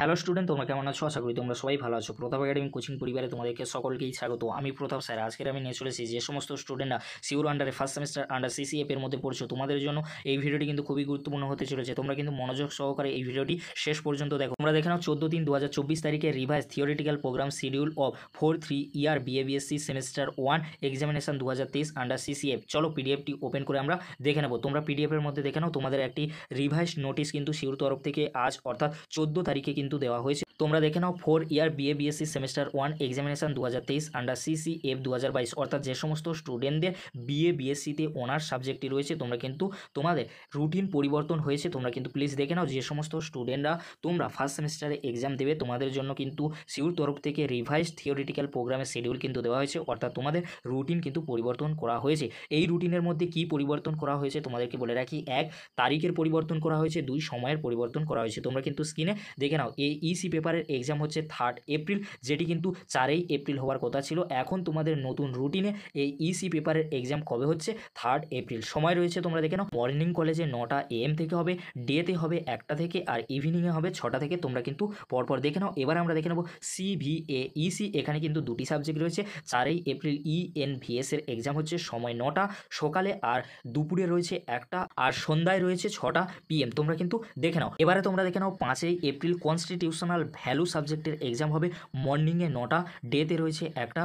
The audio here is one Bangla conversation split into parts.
হ্যালো স্টুডেন্ট, তোমরা কেমন আছো? আশা করি তোমরা সবাই ভালো আছো। প্রতাপ একাডেমি কোচিং পরিবারে তোমাদেরকে সকলকেই স্বাগত। আমি প্রতাপ স্যার। আজকের আমি নিয়ে চলেছি যে সমস্ত স্টুডেন্টরা সিউর আন্ডারে ফার্স্ট সেমিস্টার আন্ডার সিসিএফ এর মধ্যে পড়ছো, তোমাদের জন্য এই ভিডিওটি কিন্তু খুবই গুরুত্বপূর্ণ হতে চলেছে। তোমরা কিন্তু মনোযোগ সহকারে এই ভিডিওটি শেষ পর্যন্ত দেখো। তোমরা দেখে নাও 14/3/2024 তারিখে revise theoretical program schedule of 4-3 year BA BSc semester 1 examination 2023 under CCF. চলো পিডিএফটি ওপেন করে আমরা দেখে নেবো। তোমরা পিডিএফের মধ্যে দেখে নাও, তোমাদের একটি রিভাইজ নোটিশ কিন্তু সিউর তরফ থেকে আজ অর্থাৎ 14 তারিখে কিন্তু দেওয়া হয়েছে। তোমরা দেখে নাও 4 year BA BSc semester 1 examination 2023 under CCF 2022, অর্থাৎ যে সমস্ত স্টুডেন্টদের বিএবিএসসিতে অনার্স সাবজেক্টটি রয়েছে তোমরা কিন্তু তোমাদের রুটিন পরিবর্তন হয়েছে। তোমরা কিন্তু প্লিজ দেখে নাও, যে সমস্ত স্টুডেন্টরা তোমরা ফার্স্ট সেমিস্টারে এক্সাম দেবে তোমাদের জন্য কিন্তু সিউর তরফ থেকে রিভাইজ থিওরিটিক্যাল প্রোগ্রামের শিডিউল কিন্তু দেওয়া হয়েছে, অর্থাৎ তোমাদের রুটিন কিন্তু পরিবর্তন করা হয়েছে। এই রুটিনের মধ্যে কি পরিবর্তন করা হয়েছে তোমাদেরকে বলে রাখি। 1 তারিখের পরিবর্তন করা হয়েছে, 2 সময়ের পরিবর্তন করা হয়েছে। তোমরা কিন্তু স্ক্রিনে দেখে নাও, এই ইসি পেপারের এক্সাম হচ্ছে 3 এপ্রিল, যেটি কিন্তু 4 এপ্রিল হওয়ার কথা ছিল। এখন তোমাদের নতুন রুটিনে এই ইসি পেপারের এক্সাম কবে হচ্ছে? 3 এপ্রিল। সময় রয়েছে তোমরা দেখে নাও, মর্নিং কলেজে 9টা AM থেকে হবে, ডেতে হবে 1টা থেকে, আর ইভিনিংয়ে হবে 6টা থেকে। তোমরা কিন্তু পরপর দেখে নাও। এবার আমরা দেখে নেব CVAEC। এখানে কিন্তু দুটি সাবজেক্ট রয়েছে। 4 এপ্রিল ENVS এর এক্সাম হচ্ছে, সময় 9টা সকালে, আর দুপুরে রয়েছে 1টা, আর সন্ধ্যায় রয়েছে 6টা PM। তোমরা কিন্তু দেখে নাও। এবারে তোমরা দেখে নাও 5 এপ্রিল কনস্টিটিউশনাল ভ্যালু সাবজেক্টের এক্সাম হবে, মর্নিংয়ে 9টা, ডেতে রয়েছে 1টা,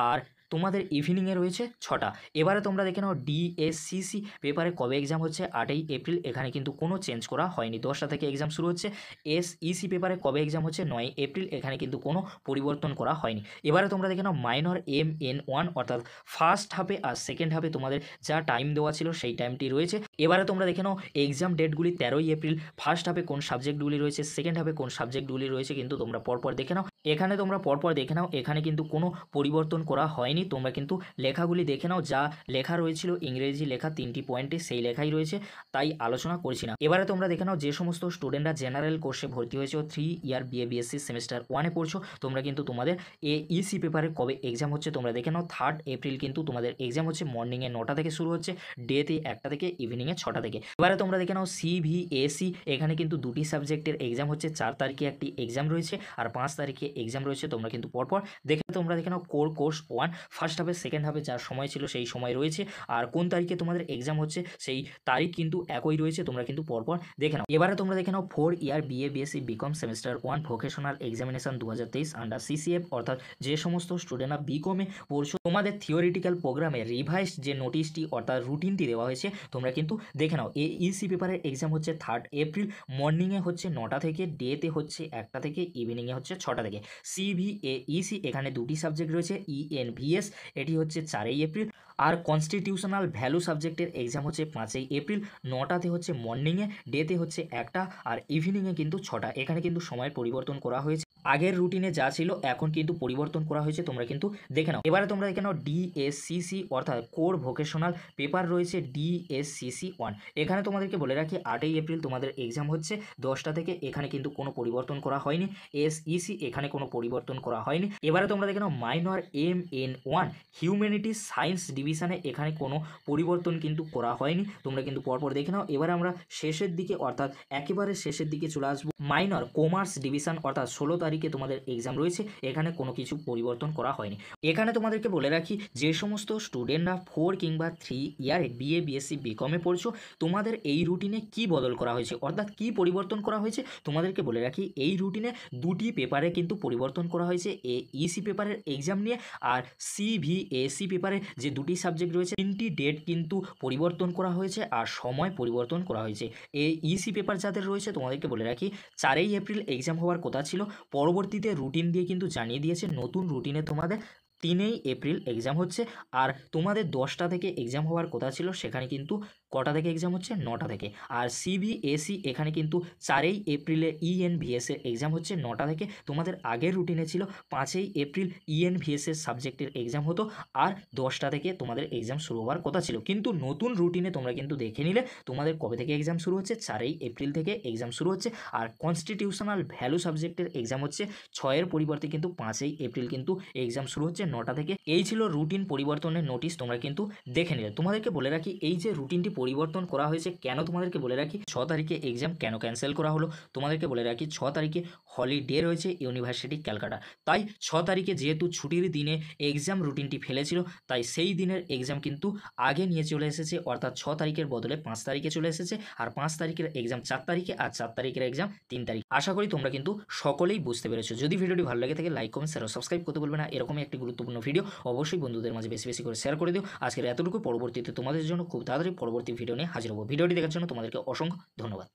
আর তোমাদের ইভিনিংয়ে রয়েছে 6টা। এবারে তোমরা দেখে নাও DSCC পেপারে কবে এক্সাম হচ্ছে? 8 এপ্রিল। এখানে কিন্তু কোনো চেঞ্জ করা হয়নি, 10টা থেকে এক্সাম শুরু হচ্ছে। SEC পেপারে কবে এক্সাম হচ্ছে? 9 এপ্রিল। এখানে কিন্তু কোনো পরিবর্তন করা হয়নি। এবারে তোমরা দেখে নাও মাইনর MN1, অর্থাৎ ফার্স্ট হাফে আর সেকেন্ড হাফে তোমাদের যা টাইম দেওয়া ছিল সেই টাইমটি রয়েছে। এবারে তোমরা দেখে নাও এক্সাম ডেটগুলি 13 এপ্রিল। ফার্স্ট হাফে কোন সাবজেক্টগুলি রয়েছে, সেকেন্ড হাফে কোন সাবজেক্টগুলি রয়েছে কিন্তু তোমরা পরপর দেখে নাও। এখানে তোমরা পরপর দেখে নাও, এখানে কিন্তু কোনো পরিবর্তন করা হয়নি। তোমরা কিন্তু লেখাগুলি দেখে নাও, যা লেখা রয়েছিল ইংরেজি লেখা 3টি পয়েন্টে সেই লেখাই রয়েছে, তাই আলোচনা করছি না। এবারে তোমরা দেখে নাও, যে সমস্ত স্টুডেন্টরা জেনারেল কোর্সে ভর্তি হয়েছে 3 ইয়ার বিএবিএসসি সেমিস্টার 1-এ পড়ছো, তোমরা কিন্তু তোমাদের ইসি পেপারে কবে এক্সাম হচ্ছে তোমরা দেখে নাও। 3 এপ্রিল কিন্তু তোমাদের এক্সাম হচ্ছে, মর্নিংয়ে 9টা থেকে শুরু হচ্ছে, ডেতে 1টা থেকে, ইভিনিংয়ে 6টা থেকে। এবারে তোমরা দেখে নাও CVAC। এখানে কিন্তু দুটি সাবজেক্টের এক্সাম হচ্ছে, 4 তারিখে একটি এক্সাম রয়েছে আর 5 তারিখে এক্সাম রয়েছে। তোমরা কিন্তু পরপর তোমরা দেখে নাও কোর কোর্স 1 ফার্স্ট হাফে, সেকেন্ড হাফে যার সময় ছিল সেই সময় রয়েছে, আর কোন তারিখে তোমাদের এক্সাম হচ্ছে সেই তারিখ কিন্তু একই রয়েছে। তোমরা কিন্তু পরপর দেখে নাও। এবারে তোমরা দেখে নাও 4 year BA BSc BCom semester 1 vocational examination 2023 under CCF, অর্থাৎ যে সমস্ত স্টুডেন্টরা বিকমে পড়ছো তোমাদের থিওরিটিক্যাল প্রোগ্রামে রিভাইজ যে নোটিশটি অর্থাৎ রুটিনটি দেওয়া হয়েছে তোমরা কিন্তু দেখে নাও। ইসি পেপারের এক্সাম হচ্ছে 3 এপ্রিল, মর্নিংয়ে হচ্ছে 9টা থেকে, ডেতে হচ্ছে 1টা থেকে, ইভিনিংয়ে হচ্ছে 6টা থেকে। CVAEC এখানে দুটি সাবজেক্ট রয়েছে, ENVS এটি হচ্ছে 4 এপ্রিল, আর কনস্টিটিউশনাল ভ্যালু সাবজেক্টের এক্সাম হচ্ছে 5 এপ্রিল, 9টাতে হচ্ছে মর্নিংয়ে, ডেতে হচ্ছে 1টা, আর ইভিনিংয়ে কিন্তু 6টা। এখানে কিন্তু সময়ের পরিবর্তন করা হয়েছে, আগের রুটিনে যা ছিল এখন কিন্তু পরিবর্তন করা হয়েছে। তোমরা কিন্তু দেখে নাও। এবারে তোমরা দেখে নাও DSCC, অর্থাৎ কোর ভোকেশনাল পেপার রয়েছে DSCC 1। এখানে তোমাদেরকে বলে রাখি 8 এপ্রিল তোমাদের এক্সাম হচ্ছে 10টা থেকে। এখানে কিন্তু কোনো পরিবর্তন করা হয়নি। SEC এখানে কোনো পরিবর্তন করা হয়নি। এবারে তোমরা দেখে নাও মাইনর MN1 হিউম্যানিটিস সায়েন্স ডিভিশনে, এখানে কোনো পরিবর্তন কিন্তু করা হয়নি। তোমরা কিন্তু পরপর দেখে নাও। এবারে আমরা শেষের দিকে, অর্থাৎ একেবারে শেষের দিকে চলে আসবো। মাইনর কমার্স ডিভিশন, অর্থাৎ 16 তারিখে তোমাদের এক্সাম রয়েছে। এখানে কোনো কিছু পরিবর্তন করা হয়নি। এখানে তোমাদেরকে বলে রাখি, যে সমস্ত স্টুডেন্টরা 4 কিংবা 3 ইয়ারে বিএবিএসসি বিকমে পড়ছো তোমাদের এই রুটিনে কি বদল করা হয়েছে, অর্থাৎ কি পরিবর্তন করা হয়েছে তোমাদেরকে বলে রাখি। এই রুটিনে দুটি পেপারে কিন্তু পরিবর্তন করা হয়েছে, ইসি পেপারের এক্সাম নিয়ে, আর CVAC পেপারে যে দুটি সাবজেক্ট রয়েছে 3টি ডেট কিন্তু পরিবর্তন করা হয়েছে, আর সময় পরিবর্তন করা হয়েছে। এই ইসি পেপার যাদের রয়েছে তোমাদেরকে বলে রাখি 4 এপ্রিল এক্সাম হওয়ার কথা ছিল, পরবর্তীতে রুটিন দিয়ে কিন্তু জানিয়ে দিয়েছে নতুন রুটিনে তোমাদের 3 এপ্রিল এক্সাম হচ্ছে। আর তোমাদের 10টা থেকে এক্সাম হওয়ার কথা ছিল, সেখানে কিন্তু কটা থেকে এক্সাম হচ্ছে? 9টা থেকে। আর CVAC এখানে কিন্তু 4 এপ্রিলে ENVS এর এক্সাম হচ্ছে 9টা থেকে। তোমাদের আগের রুটিনে ছিল 5 এপ্রিল ENVS এর সাবজেক্টের এক্সাম হতো, আর 10টা থেকে তোমাদের এক্সাম শুরু হওয়ার কথা ছিল। কিন্তু নতুন রুটিনে তোমরা কিন্তু দেখে নিলে তোমাদের কবে থেকে এক্সাম শুরু হচ্ছে, 4 এপ্রিল থেকে এক্সাম শুরু হচ্ছে। আর কনস্টিটিউশনাল ভ্যালু সাবজেক্টের এক্সাম হচ্ছে 6-এর পরিবর্তে কিন্তু 5 এপ্রিল কিন্তু এক্সাম শুরু হচ্ছে 9টা থেকে। এই ছিল রুটিন পরিবর্তনের নোটিশ, তোমরা কিন্তু দেখে নিলে। তোমাদেরকে বলে রাখি, এই যে রুটিনটি পরিবর্তন করা হয়েছে কেন তোমাদেরকে বলে রাখি। 6 তারিখে এক্সাম কেন ক্যান্সেল করা হলো তোমাদেরকে বলে রাখি। 6 তারিখে হলিডে রয়েছে ইউনিভার্সিটি ক্যালকাটা, তাই 6 তারিখে যেহেতু ছুটির দিনে এক্সাম রুটিনটি ফেলেছিল, তাই সেই দিনের এক্সাম কিন্তু আগে নিয়ে চলে এসেছে, অর্থাৎ 6 তারিখের বদলে 5 তারিখে চলে এসেছে। আর 5 তারিখের এক্সাম 4 তারিখে, আর 4 তারিখের এক্সাম 3 তারিখ। আশা করি তোমরা কিন্তু সকলেই বুঝতে পেরেছো। যদি ভিডিওটি ভালো লাগে থাকে লাইক কমেন্ট শেয়ার ও সাবস্ক্রাইব করতে বলবে না। এরকমই একটি গুরুত্বপূর্ণ ভিডিও অবশ্যই বন্ধুদের মাঝে বেশি বেশি করে শেয়ার করে দিও। আজকের এতটুকু, পরবর্তীতে তোমাদের জন্য খুব তাড়াতাড়ি পরবর্তী ভিডিও নিয়ে হাজির হবো। ভিডিওটি দেখার জন্য তোমাদেরকে অসংখ্য ধন্যবাদ।